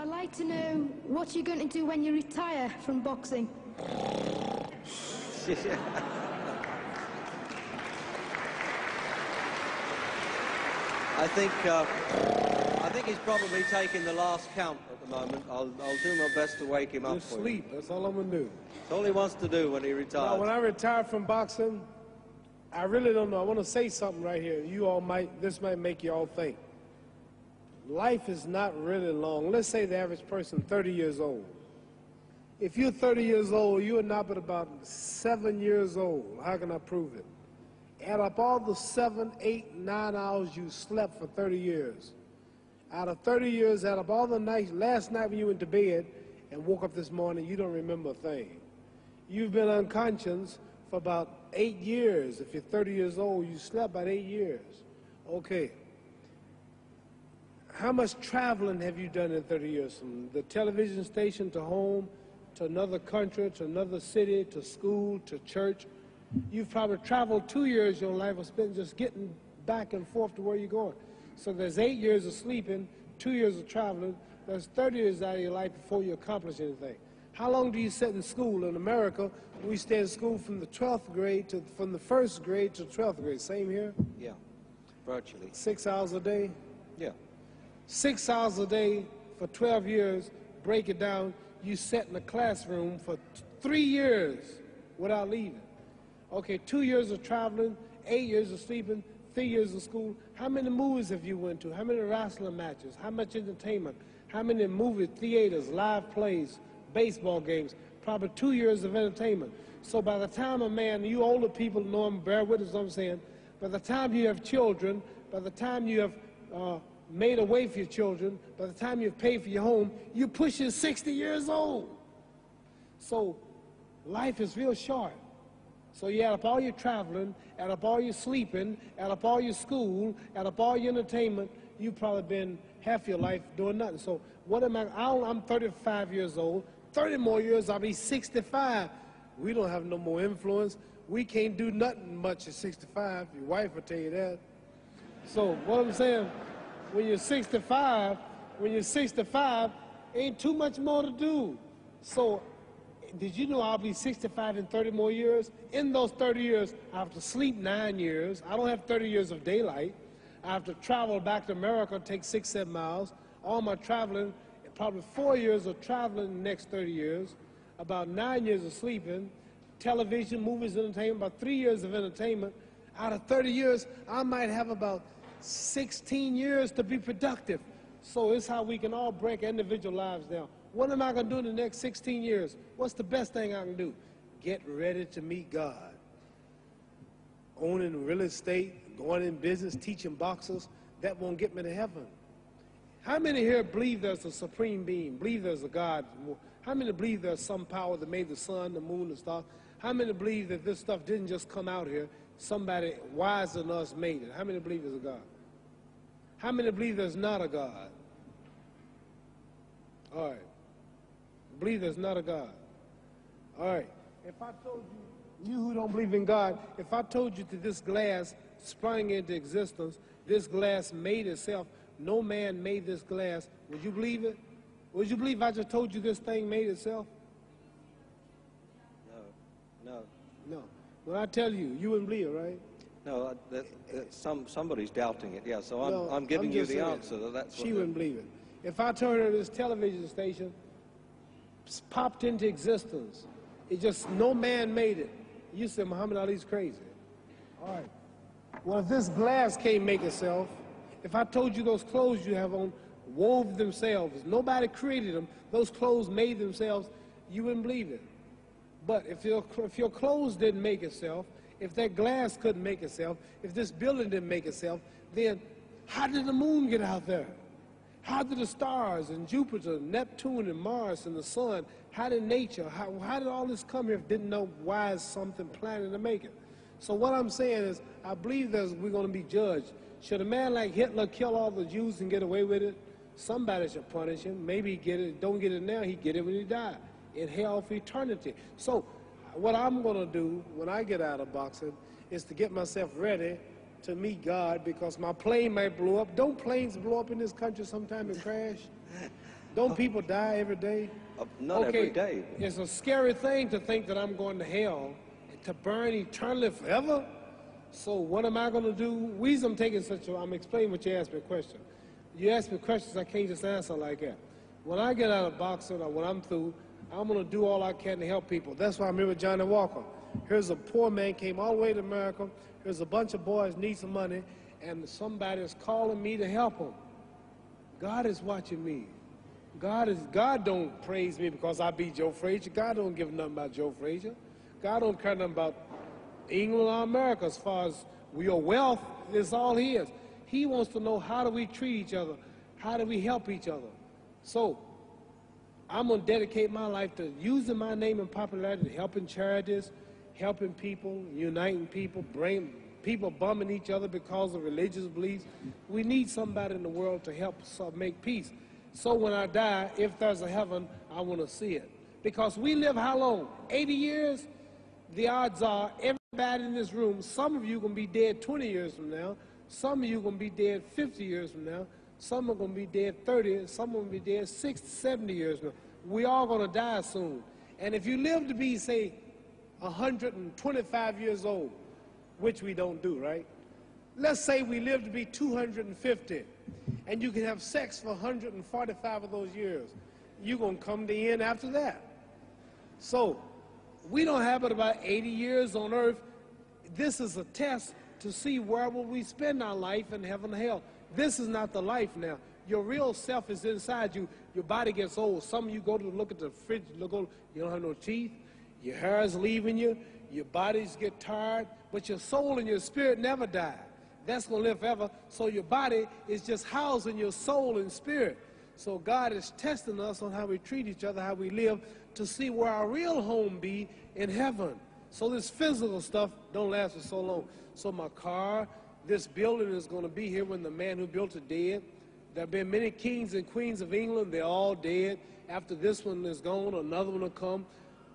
I'd like to know what you're going to do when you retire from boxing. I think he's probably taking the last count at the moment. I'll do my best to wake him up for sleep. That's all I'm going to do. That's all he wants to do when he retires. Now, when I retire from boxing, I really don't know. I want to say something right here. This might make you all think. Life is not really long. Let's say the average person, 30 years old. If you're 30 years old, you are not but about 7 years old. How can I prove it? Add up all the 7, 8, 9 hours you slept for 30 years. Out of 30 years, add up all the nights, last night when you went to bed and woke up this morning, you don't remember a thing. You've been unconscious for about 8 years. If you're 30 years old, you slept about 8 years. Okay. How much traveling have you done in 30 years? From the television station to home, to another country, to another city, to school, to church. You've probably traveled 2 years your life was spent just getting back and forth to where you're going. So there's 8 years of sleeping, 2 years of traveling. There's 30 years out of your life before you accomplish anything. How long do you sit in school? In America, we stay in school from the 12th grade from the 1st grade to 12th grade. Same here? Yeah, virtually. 6 hours a day? Yeah. 6 hours a day for 12 years, break it down, you sat in the classroom for 3 years without leaving. Okay, 2 years of traveling, 8 years of sleeping, 3 years of school. How many movies have you went to? How many wrestling matches? How much entertainment? How many movie theaters, live plays, baseball games? Probably 2 years of entertainment. So by the time a man, you older people know him, bear with us what I'm saying, by the time you have children, by the time you have made a way for your children, by the time you've paid for your home, you're pushing 60 years old. So life is real short. So you add up all your traveling, add up all your sleeping, add up all your school, add up all your entertainment, you've probably been half your life doing nothing. So what am I'm 35 years old, 30 more years, I'll be 65. We don't have no more influence. We can't do nothing much at 65. Your wife will tell you that. So what I'm saying, when you're 65, ain't too much more to do. So did you know I'll be 65 in 30 more years? In those 30 years, I have to sleep 9 years. I don't have 30 years of daylight. I have to travel back to America, take 6, 7 miles. All my traveling, probably 4 years of traveling in the next 30 years, about 9 years of sleeping, television, movies, entertainment, about 3 years of entertainment. Out of 30 years, I might have about 16 years to be productive. So it's how we can all break individual lives down. What am I going to do in the next 16 years? What's the best thing I can do? Get ready to meet God. Owning real estate, going in business, teaching boxers, that won't get me to heaven. How many here believe there's a supreme being, believe there's a God? How many believe there's some power that made the sun, the moon, the stars? How many believe that this stuff didn't just come out here? Somebody wiser than us made it. How many believe there's a God? How many believe there's not a God? All right. Believe there's not a God. All right. If I told you who don't believe in God, if I told you that this glass sprang into existence, this glass made itself, no man made this glass, would you believe it? Would you believe I just told you this thing made itself? No. When I tell you, you wouldn't believe it, right? No, somebody's doubting it, yeah, so I'm giving you the answer. That's she wouldn't believe it. If I told her this television station popped into existence, it just, no man made it, you said Muhammad Ali's crazy. All right. Well, if this glass can't make itself, if I told you those clothes you have on wove themselves, nobody created them, those clothes made themselves, you wouldn't believe it. But if your clothes didn't make itself, if that glass couldn't make itself, if this building didn't make itself, then how did the moon get out there? How did the stars and Jupiter, Neptune and Mars and the sun, how did nature, how did all this come here if didn't know why is something planning to make it? So what I'm saying is, I believe we're going to be judged. Should a man like Hitler kill all the Jews and get away with it? Somebody should punish him. Maybe he get it, don't get it now, he get it when he died, in hell for eternity. So what I'm going to do when I get out of boxing is to get myself ready to meet God, because my plane might blow up. Don't planes blow up in this country sometime and crash? Don't people die every day? Not every day. It's a scary thing to think that I'm going to hell, to burn eternally forever. So what am I going to do? The reason I'm taking I'm explaining what you asked me a question. You ask me questions, I can't just answer like that. When I get out of boxing or when I'm through, I'm going to do all I can to help people. That's why I'm here with Johnny Walker. Here's a poor man, came all the way to America. Here's a bunch of boys need some money, and somebody is calling me to help them. God is watching me. God don't praise me because I beat Joe Frazier. God don't give nothing about Joe Frazier. God don't care nothing about England or America as far as your wealth is all his. He wants to know, how do we treat each other? How do we help each other? So I'm going to dedicate my life to using my name and popularity, helping charities, helping people, uniting people, bringing people bumming each other because of religious beliefs. We need somebody in the world to help us make peace. So when I die, if there's a heaven, I want to see it. Because we live how long? 80 years? The odds are everybody in this room, some of you are going to be dead 20 years from now. Some of you are going to be dead 50 years from now. Some are going to be dead 30. Some are going to be dead 60, 70 years from now. We all going to die soon. And if you live to be, say, 125 years old, which we don't do, right? Let's say we live to be 250, and you can have sex for 145 of those years. You're going to come to the end after that. So we don't have but about 80 years on earth. This is a test to see where will we spend our life in heaven or hell. This is not the life now. Your real self is inside you. Your body gets old. Some of you go to look at the fridge, you don't have no teeth. Your hair is leaving you. Your bodies get tired. But your soul and your spirit never die. That's going to live forever. So your body is just housing your soul and spirit. So God is testing us on how we treat each other, how we live, to see where our real home be in heaven. So this physical stuff don't last for so long. So my car, this building is going to be here when the man who built it dead. There have been many kings and queens of England. They're all dead. After this one is gone, another one will come.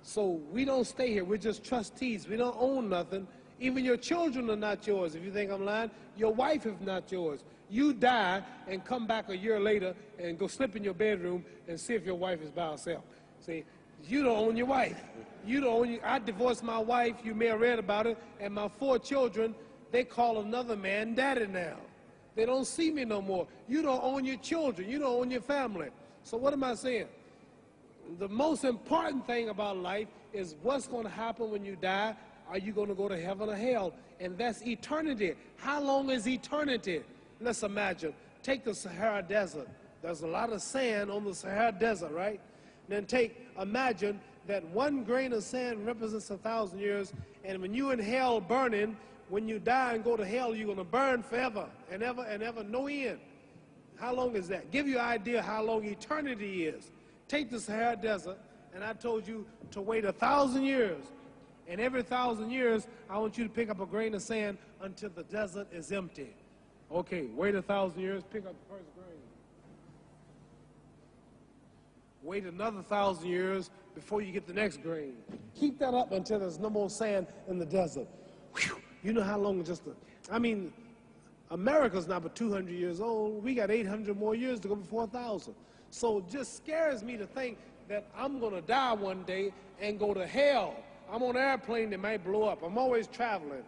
So we don't stay here. We're just trustees. We don't own nothing. Even your children are not yours. If you think I'm lying, your wife is not yours. You die and come back a year later and go slip in your bedroom and see if your wife is by herself. See, you don't own your wife. You don't own I divorced my wife. You may have read about it. And my 4 children, they call another man daddy now. They don't see me no more. You don't own your children. You don't own your family. So what am I saying? The most important thing about life is what's going to happen when you die. Are you going to go to heaven or hell? And that's eternity. How long is eternity? Let's imagine. Take the Sahara Desert. There's a lot of sand on the Sahara Desert, right? Then imagine that 1 grain of sand represents 1,000 years, and when you're in hell burning, when you die and go to hell, you're going to burn forever and ever, no end. How long is that? Give you an idea how long eternity is. Take the Sahara Desert, and I told you to wait 1,000 years. And every 1,000 years, I want you to pick up a grain of sand until the desert is empty. Okay, wait 1,000 years, pick up the first grain. Wait another 1,000 years before you get the next grain. Keep that up until there's no more sand in the desert. Whew. You know how long America's not but 200 years old. We got 800 more years to go before 1,000. So it just scares me to think that I'm going to die one day and go to hell. I'm on an airplane that might blow up. I'm always traveling.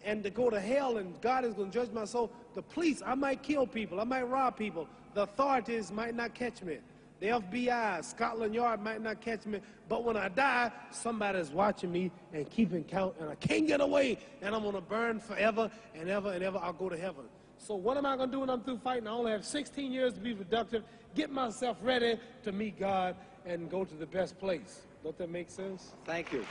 And to go to hell and God is going to judge my soul. The police, I might kill people. I might rob people. The authorities might not catch me. The FBI, Scotland Yard might not catch me. But when I die, somebody's watching me and keeping count. And I can't get away. And I'm going to burn forever and ever and ever. I'll go to heaven. So what am I going to do when I'm through fighting? I only have 16 years to be productive. Get myself ready to meet God and go to the best place. Don't that make sense? Thank you.